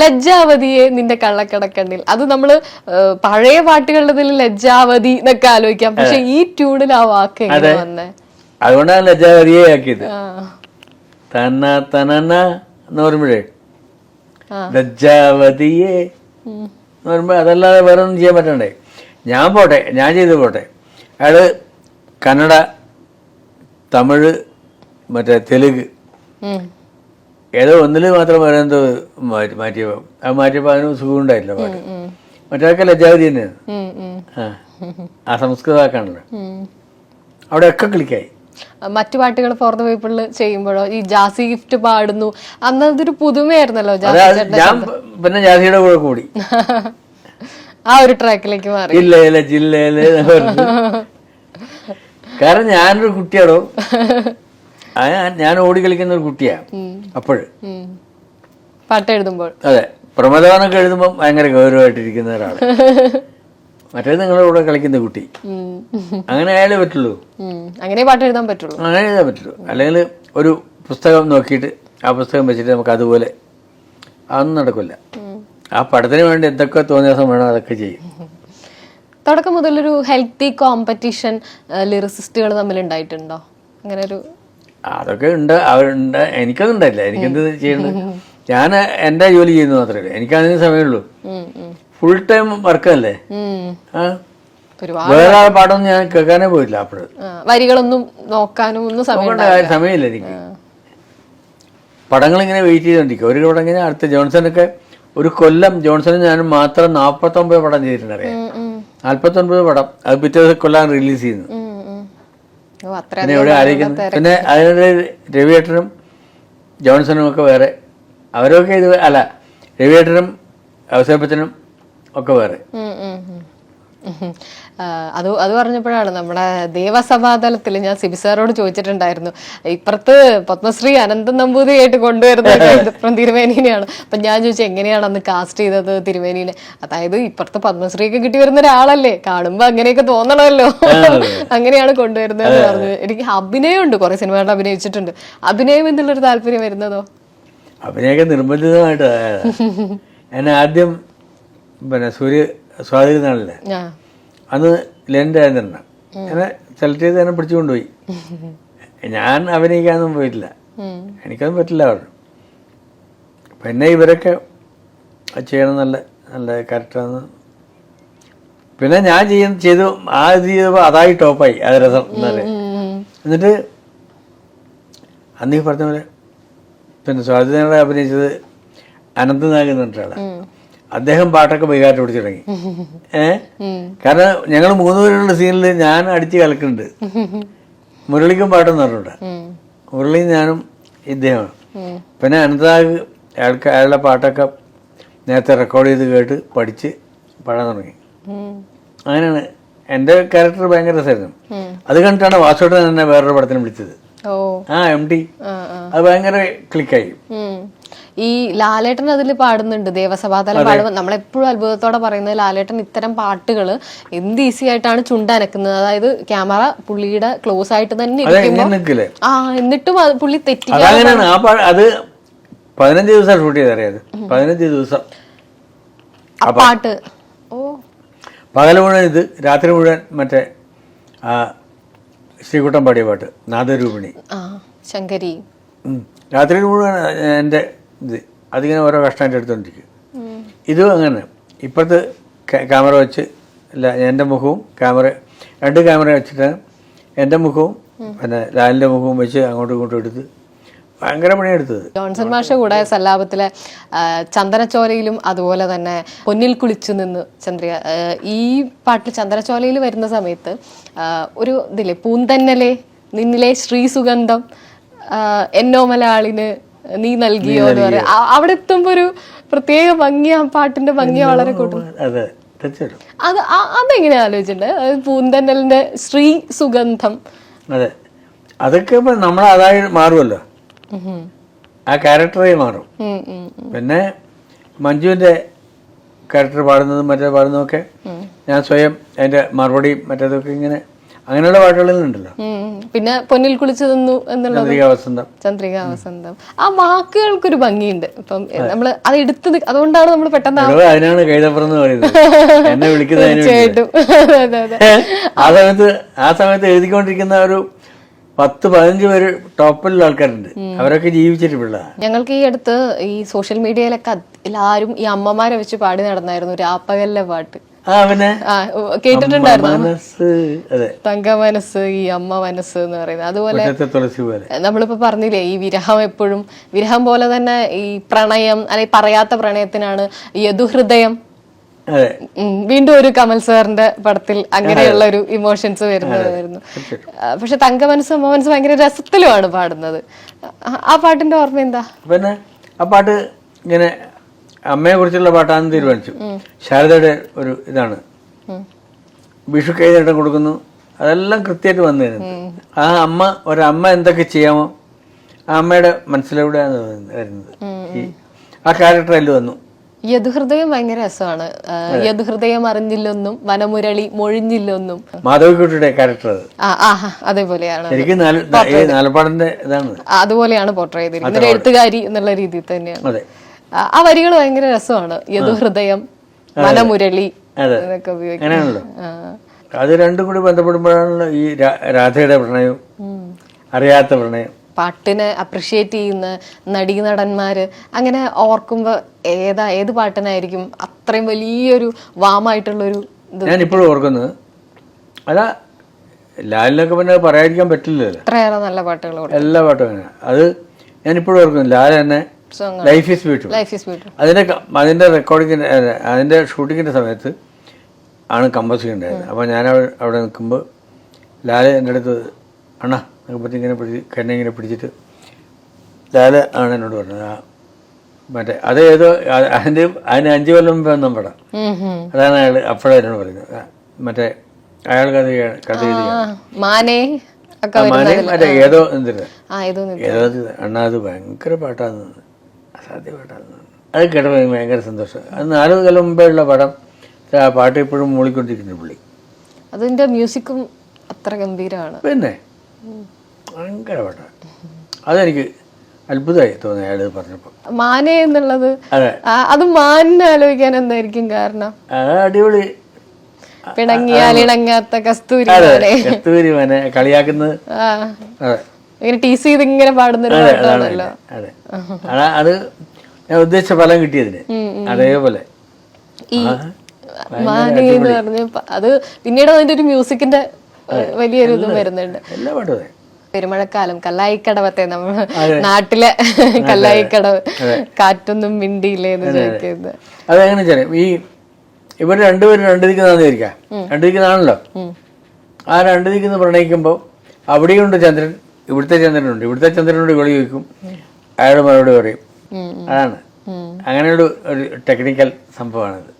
ലജ്ജാവതിയെ നിന്റെ കള്ളക്കടക്കണ്ണിൽ, അത് നമ്മള് പഴയ പാട്ടുകളുടെ ലജ്ജാവതി എന്നൊക്കെ ആലോചിക്കാം, പക്ഷെ ഈ ട്യൂണിൽ ആ വാക്ക് എങ്ങനെ വന്നേ? അതുകൊണ്ടാണ് ലജ്ജാവതിയെ ആക്കിയത്. തന്ന തനന എന്ന് പറയുമ്പോഴേ ലജ്ജാവതിയെ എന്ന് പറയുമ്പോ അതല്ലാതെ വേറെ ഒന്നും ചെയ്യാൻ പറ്റണ്ടേ. ഞാൻ പോട്ടെ, ഞാൻ ചെയ്ത് പോട്ടെ. അയാള് കന്നഡ, തമിഴ്, മറ്റേ തെലുങ്ക് ഏതോ ഒന്നിൽ മാത്രം വേറെ എന്തോ മാറ്റിയപ്പോ അതിന് സുഖം ഉണ്ടായില്ല പാട്ട്. മറ്റൊക്കെ ലജ്ജാവതി തന്നെയാണ്. ആ സംസ്കൃത വാക്കാണല്ലോ. അവിടെ ഒക്കെ ക്ലിക്കായി. മറ്റു പാട്ടുകൾ ഫോർ ദ പീപ്പിളിൽ ചെയ്യുമ്പോഴോ ഈ ജാസി ഗിഫ്റ്റ് പാടുന്നു, അന്ന് അതൊരു പുതുമയായിരുന്നല്ലോ. ഞാൻ പിന്നെ ജാസിയുടെ കൂടെ കൂടി ആ ഒരു ട്രാക്കിലേക്ക് മാറി. ജില്ലയിലെ ജില്ലയിലെ കാരണം ഞാനൊരു കുട്ടിയാണോ, ഞാൻ ഓടി കളിക്കുന്ന ഒരു കുട്ടിയാ അപ്പോഴ് പാട്ട് എഴുതുമ്പോൾ. അതെ, പ്രമദാനൊക്കെ എഴുതുമ്പോൾ ഭയങ്കര ഗൗരവമായിട്ടിരിക്കുന്ന ഒരാള്. മറ്റേത് നിങ്ങളുടെ കൂടെ കളിക്കുന്ന കുട്ടി. അങ്ങനെ ആയാലേ പറ്റുള്ളൂ, അങ്ങനെ പാട്ട് എഴുതാൻ പറ്റുള്ളൂ, അങ്ങനെ എഴുതാൻ പറ്റുള്ളൂ. അല്ലെങ്കിൽ ഒരു പുസ്തകം നോക്കിയിട്ട് ആ പുസ്തകം വെച്ചിട്ട് നമുക്ക് അതുപോലെ അതൊന്നും നടക്കില്ല. ആ പടത്തിന് വേണ്ടി എന്തൊക്കെ തോന്നിയ ദിവസം വേണം അതൊക്കെ ചെയ്യും. തുടക്കം മുതലൊരു ഹെൽത്തി കോമ്പറ്റീഷൻ ലിറിസിസ്റ്റുകൾ തമ്മിൽ ഉണ്ടായിട്ടുണ്ടോ? അങ്ങനെ ഒരു അതൊക്കെ ഉണ്ട്, അവരുണ്ട്. എനിക്കൊന്നും ഉണ്ടായില്ല. എനിക്കെന്ത് ചെയ്യണ്ടത്? ഞാൻ എൻ്റെ ജോലി ചെയ്യുന്നത് മാത്രമേ എനിക്കതിന് സമയമുള്ളൂ. Full time വർക്കല്ലേ. വേറെ പാട്ടൊന്നും ഞാൻ കേൾക്കാനേ പോയില്ല. അപ്പോഴും വരികളൊന്നും നോക്കാനും ഒന്നും സമയമില്ല എനിക്ക്. പടങ്ങളിങ്ങനെ വെയിറ്റ് ചെയ്തോണ്ടിരിക്കും. ഒരു പടം ഇങ്ങനെ അടുത്ത ജോൺസണൊക്കെ ഒരു കൊല്ലം ജോൺസണും ഞാനും മാത്രം 49 പടം ചെയ്തിട്ടുണ്ട്. അറിയാം, 49 പടം. അത് പിറ്റേ കൊല്ലം റിലീസ് ചെയ്യുന്നു. പിന്നെ എവിടെ ആലോചിക്കുന്നു. പിന്നെ അതിനൊരു രവിയേട്ടനും ജോൺസണും ഒക്കെ വേറെ, അവരൊക്കെ ഇത് അല്ല, രവിയേട്ടനും അവസരപ്പച്ചനും ഒക്കെ വേറെ. അത് പറഞ്ഞപ്പോഴാണ് നമ്മുടെ ദേവസഭാതലത്തിൽ ഞാൻ സിബി സാറോട് ചോദിച്ചിട്ടുണ്ടായിരുന്നു, ഇപ്പുറത്ത് പത്മശ്രീ അനന്തൻ നമ്പൂതിരിയായിട്ട് കൊണ്ടുവരുന്നത് തിരുമേനിനെയാണ്. അപ്പൊ ഞാൻ ചോദിച്ചു എങ്ങനെയാണ് അന്ന് കാസ്റ്റ് ചെയ്തത് തിരുമേനിനെ. അതായത് ഇപ്പുറത്ത് പത്മശ്രീയൊക്കെ കിട്ടി വരുന്ന ഒരാളല്ലേ, കാണുമ്പോ അങ്ങനെയൊക്കെ തോന്നണമല്ലോ, അങ്ങനെയാണ് കൊണ്ടുവരുന്നത് പറഞ്ഞു. എനിക്ക് അഭിനയമുണ്ട്, കുറെ സിനിമകളിൽ അഭിനയിച്ചിട്ടുണ്ട്. അഭിനയം എന്നുള്ളൊരു താല്പര്യം വരുന്നതോ? അഭിനയൊക്കെ നിർബന്ധിതമായിട്ട്. ഞാൻ ആദ്യം പിന്നെ സ്വാതിരുന്നാളല്ലേ, അന്ന് ലെൻഡ് ആയിരുന്ന എന്നെ സെലക്ട് ചെയ്ത് എന്നെ പിടിച്ചു കൊണ്ടുപോയി. ഞാൻ അഭിനയിക്കാനൊന്നും പോയിട്ടില്ല, എനിക്കൊന്നും പറ്റില്ല പറഞ്ഞു. പിന്നെ ഇവരൊക്കെ ചെയ്യണം, നല്ല നല്ല കറക്റ്റാന്ന്. പിന്നെ ഞാൻ ചെയ്തു ആ ഇത് ചെയ്തപ്പോൾ അതായി ടോപ്പായി. അത് രസം എന്നല്ലേ. എന്നിട്ട് അന്ന് ഈ പറഞ്ഞ പോലെ പിന്നെ സ്വാതിനാളെ അഭിനയിച്ചത് അനന്തനാഗ് എന്ന് പറഞ്ഞാളെ. അദ്ദേഹം പാട്ടൊക്കെ ബൈകാറ്റ് പിടിച്ചു തുടങ്ങി. കാരണം ഞങ്ങൾ 3 പേരുള്ള സീനിൽ ഞാൻ അടിച്ച് കലക്കുന്നുണ്ട്. മുരളിക്കും പാട്ടെന്ന് പറഞ്ഞിട്ടുണ്ട്. മുരളിയും ഞാനും ഇദ്ദേഹമാണ്. പിന്നെ അനന്തനാഗ് അയാളുടെ പാട്ടൊക്കെ നേരത്തെ റെക്കോർഡ് ചെയ്ത് കേട്ട് പഠിച്ച് പാടാൻ തുടങ്ങി. അങ്ങനെയാണ്. എൻ്റെ ക്യാരക്ടർ ഭയങ്കര രസമായിരുന്നു. അത് കണ്ടിട്ടാണ് വാസുവേട്ടൻ എന്നെ വേറൊരു പടത്തിന് വിളിച്ചത്. MD. അത് ഭയങ്കര ക്ലിക്കായി. ഈ ലാലേട്ടൻ അതിൽ പാടുന്നുണ്ട്, ദേവസഭാതലം പാടുമ്പോൾ നമ്മളെപ്പോഴും അത്ഭുതത്തോടെ പറയുന്നത് ലാലേട്ടൻ ഇത്തരം പാട്ടുകൾ എന്ത് ഈസി ആയിട്ടാണ് ചുണ്ടനക്കുന്നത്. അതായത് ക്യാമറ പുള്ളിയുടെ ക്ലോസ് ആയിട്ട് തന്നെ എന്നിട്ടും പുള്ളി തെറ്റിക്കാതെ. അത് 15 ദിവസം ഷൂട്ട് ചെയ്തറിയാത്. 15 ദിവസം പാട്ട്. പകൽ മുഴുവൻ ഇത്, രാത്രി മുഴുവൻ മറ്റേ ശ്രീകുട്ടൻ പാടിയ പാട്ട് നാദരൂപിണി ശങ്കരി. രാത്രി മുഴുവൻ എൻ്റെ ഇത് അതിങ്ങനെ ഓരോ കഷ്ടമായിട്ട് എടുത്തോണ്ടിരിക്കും. ഇതും അങ്ങനെ ഇപ്പുറത്ത് ക്യാമറ വെച്ച് എൻ്റെ മുഖവും രണ്ട് ക്യാമറ വെച്ചിട്ട് എൻ്റെ മുഖവും പിന്നെ ലാലിൻ്റെ മുഖവും വെച്ച് അങ്ങോട്ടും ഇങ്ങോട്ടും എടുത്ത് ഭയങ്കര പണിയെടുത്തത്. ജോൺസൺ മാഷ കൂടെ സല്ലാപത്തിലെ ചന്ദനച്ചോലയിലും അതുപോലെ തന്നെ പൊന്നിൽ കുളിച്ചു നിന്ന് ചന്ദ്രിക, ഈ പാട്ടിൽ ചന്ദനച്ചോലയിൽ വരുന്ന സമയത്ത് ഒരു ഇതില്ലേ, പൂന്തന്നലെ നിന്നിലെ ശ്രീസുഗന്ധം എന്നോമലാളിന് നീ നൽകിയോ എന്ന് പറയാം. അവിടെ എത്തുമ്പോ ഒരു പ്രത്യേക ഭംഗി, ആ പാട്ടിന്റെ ഭംഗി വളരെ കൂട്ടും. അതെങ്ങനെയാ ആലോചിച്ചിട്ടുണ്ട്? പൂന്തന്നലിന്റെ ശ്രീ സുഗന്ധം. അതെ, അതൊക്കെ നമ്മൾ അതായി മാറുമല്ലോ, ആ ക്യാരക്ടറായി മാറും. പിന്നെ മഞ്ജുവിന്റെ ക്യാരക്ടർ പാടുന്നതും മറ്റേ പാടുന്നതൊക്കെ ഞാൻ സ്വയം അതിന്റെ മറുപടിയും മറ്റേതൊക്കെ ഇങ്ങനെ അങ്ങനെയുള്ള പാട്ടുകളിലുണ്ടല്ലോ. പിന്നെ പൊന്നിൽ കുളിച്ചു തന്നു എന്നുള്ളത് ചന്ദ്രിക വസന്തം. ചന്ദ്രിക വസന്തം. ആ വാക്കുകൾക്കൊരു ഭംഗിയുണ്ട്. ഇപ്പം നമ്മള് അത് എടുത്തത് അതുകൊണ്ടാണ് നമ്മൾ പെട്ടെന്ന് അതിനാണ് കൈതപ്പുറം പറയുന്നത്, എന്നെ വിളിക്കുന്നതിന്. തീർച്ചയായിട്ടും. അതെ അതെ. ആ സമയത്ത് എഴുതിക്കൊണ്ടിരിക്കുന്ന ഒരു 10-15 പേര് ടോപ്പിലുള്ള ആൾക്കാരുണ്ട്. അവരൊക്കെ ജീവിച്ചിട്ടുള്ള. ഞങ്ങൾക്ക് ഈ അടുത്ത് ഈ സോഷ്യൽ മീഡിയയിലൊക്കെ എല്ലാരും ഈ അമ്മമാരെ വെച്ച് പാടി നടന്നായിരുന്നു രാപ്പകലിലെ പാട്ട്. പിന്നെ കേട്ടിട്ടുണ്ടായിരുന്നു, തങ്ക മനസ്സ് ഈ അമ്മ മനസ്സ് എന്ന് പറയുന്നത്. അതുപോലെ നമ്മളിപ്പോ പറഞ്ഞില്ലേ ഈ വിരഹം, എപ്പോഴും വിരഹം പോലെ തന്നെ ഈ പ്രണയം അല്ലെങ്കിൽ പറയാത്ത പ്രണയത്തിനാണ് യദുഹൃദയം. വീണ്ടും ഒരു കമൽ സാറിന്റെ പടത്തിൽ അങ്ങനെയുള്ള ഒരു ഇമോഷൻസ് വരുന്നതായിരുന്നു. പക്ഷെ തങ്ക മനസ്സ് അമ്മ മനസ്സ് ഭയങ്കര രസത്തിലുമാണ് പാടുന്നത്. ആ പാട്ടിന്റെ ഓർമ്മ എന്താ? പിന്നെ ആ പാട്ട് ഇങ്ങനെ അമ്മയെ കുറിച്ചുള്ള പാട്ടാണെന്ന് തീരുമാനിച്ചു. ശാരദയുടെ ഒരു ഇതാണ്, വിഷു കൈനീട്ടം കൊടുക്കുന്നു, അതെല്ലാം കൃത്യമായിട്ട് വന്നു. ആ ഒരമ്മ എന്തൊക്കെ ചെയ്യാമോ ആ അമ്മയുടെ മനസ്സിലൂടെയാണ് വരുന്നത്. ആ ക്യാരക്ടർ അതിൽ വന്നു. യദുഹൃദയം ഭയങ്കര രസമാണ്. യദുഹൃദയം അറിഞ്ഞില്ലൊന്നും വനമുരളി മൊഴിഞ്ഞില്ലൊന്നും, മാധവിക്കുട്ടിയുടെ ക്യാരക്ടർ അതേപോലെയാണ്. നാലപ്പാടിന്റെ ഇതാണ്, അതുപോലെയാണ് പോർട്രേ ചെയ്തിരിക്കുന്നത്. എഴുത്തുകാരി എന്നുള്ള രീതിയിൽ തന്നെയാണ്. ആ വരികൾ ഭയങ്കര രസമാണ്. യദുഹൃദയം, വനമുരളി എന്നൊക്കെ ഉപയോഗിക്കുന്നത്. അത് രണ്ടും കൂടി ബന്ധപ്പെടുമ്പോഴാണല്ലോ ഈ രാധയുടെ പ്രണയം, അറിയാത്ത പ്രണയം. പാട്ടിനെ അപ്രിഷിയേറ്റ് ചെയ്യുന്ന നടീനടന്മാര് അങ്ങനെ ഓർക്കുമ്പോ ഏത് പാട്ടിനായിരിക്കും അത്രയും വലിയൊരു വാമായിട്ടുള്ളൊരു ഇത്? ഞാൻ ഇപ്പോഴും ഓർക്കുന്നത് അതാ, ലാലിനൊക്കെ പിന്നെ പറയാതിരിക്കാൻ പറ്റില്ലല്ലോ, അത്രയേറെ നല്ല പാട്ടുകൾ, എല്ലാ പാട്ടും അങ്ങനെ. അത് ഞാൻ ഇപ്പോഴും ഓർക്കുന്നു. ലാൽ തന്നെ ലൈഫ് ഈസ് ബ്യൂട്ടിഫുൾ, അതിന്റെ റെക്കോർഡിങ്ങിന്റെ അതിന്റെ ഷൂട്ടിങ്ങിന്റെ സമയത്ത് ആണ് കമ്പോസ് ചെയ്യേണ്ടത്. അപ്പോൾ ഞാൻ അവിടെ നിൽക്കുമ്പോൾ ലാല് എൻ്റെ അടുത്ത് അണ്ണാ എന്നൊക്കെ പറ്റി ഇങ്ങനെ കണ്ണെ ഇങ്ങനെ പിടിച്ചിട്ട് ലാല് ആണ് എന്നോട് പറഞ്ഞത്. മറ്റേ അത് ഏതോ അതിന് 5 കൊല്ലം മുമ്പ് വന്ന പടം, അതാണ് അയാൾ അപ്പോഴാണ് എന്നോട് പറയുന്നത്. മറ്റേ അയാൾ മറ്റേ ഏതോ എന്തിന് അണ്ണാ അത് ഭയങ്കര പാട്ടാന്ന്, അസാധ്യ പാട്ടാന്ന്. അത് കേട്ടപ്പോൾ ഭയങ്കര സന്തോഷം. അത് 4 കൊല്ലം മുമ്പേ ഉള്ള പടം, ആ പാട്ട് ഇപ്പോഴും മൂളിക്കൊണ്ടിരിക്കുന്നു പുള്ളി. അതിന്റെ മ്യൂസിക്കും അത്ര ഗംഭീരമാണ്. പിന്നെ ഭയങ്കര പാട്ടാണ്. അതെനിക്ക് അത്ഭുതമായി തോന്നി അയാൾ പറഞ്ഞപ്പോൾ. മാനെ എന്നുള്ളത്, അത് മാനിനെ ആലോചിക്കാൻ എന്തായിരിക്കും കാരണം? അടിപൊളി, പിണങ്ങിയാലിണങ്ങാത്ത കസ്തൂരി മനെ കളിയാക്കുന്നത്, ഇങ്ങനെ ടീസ് ചെയ്ത് ഇങ്ങനെ പാടുന്നൊരു പാട്ടാണല്ലോ. അതെ, അത് ഞാൻ ഉദ്ദേശിച്ച ഫലം കിട്ടിയതിന് അതേപോലെ. ഈ മാനെ എന്ന് പറഞ്ഞ അത് പിന്നീട് അതിന്റെ ഒരു മ്യൂസിക്കിന്റെ വലിയൊരു ഇതും വരുന്നുണ്ട്. എല്ലാ പാട്ടും പെരുമഴക്കാലം, കല്ലായിക്കടവത്തെ നമ്മൾ നാട്ടിലെ കല്ലായിക്കടവ്, കാറ്റൊന്നും മിണ്ടിയില്ലേ എന്ന് ചോദിക്കുന്നത്. അതെങ്ങനെ വെച്ചാൽ ഈ ഇവർ രണ്ടുപേരും രണ്ട് ദിക്കുന്നാന്ന് വിചാരിക്കാം, രണ്ട് ദിക്കുന്നാണല്ലോ. ആ രണ്ട് ദിക്കുന്ന് പ്രണയിക്കുമ്പോൾ അവിടെയുണ്ട് ചന്ദ്രൻ, ഇവിടുത്തെ ചന്ദ്രനുണ്ട്. ഇവിടുത്തെ ചന്ദ്രനോട് ഇവള് ചോദിക്കും, അയാൾ മറുപടി പറയും. അതാണ് അങ്ങനെയുള്ള ഒരു ടെക്നിക്കൽ സംഭവമാണിത്.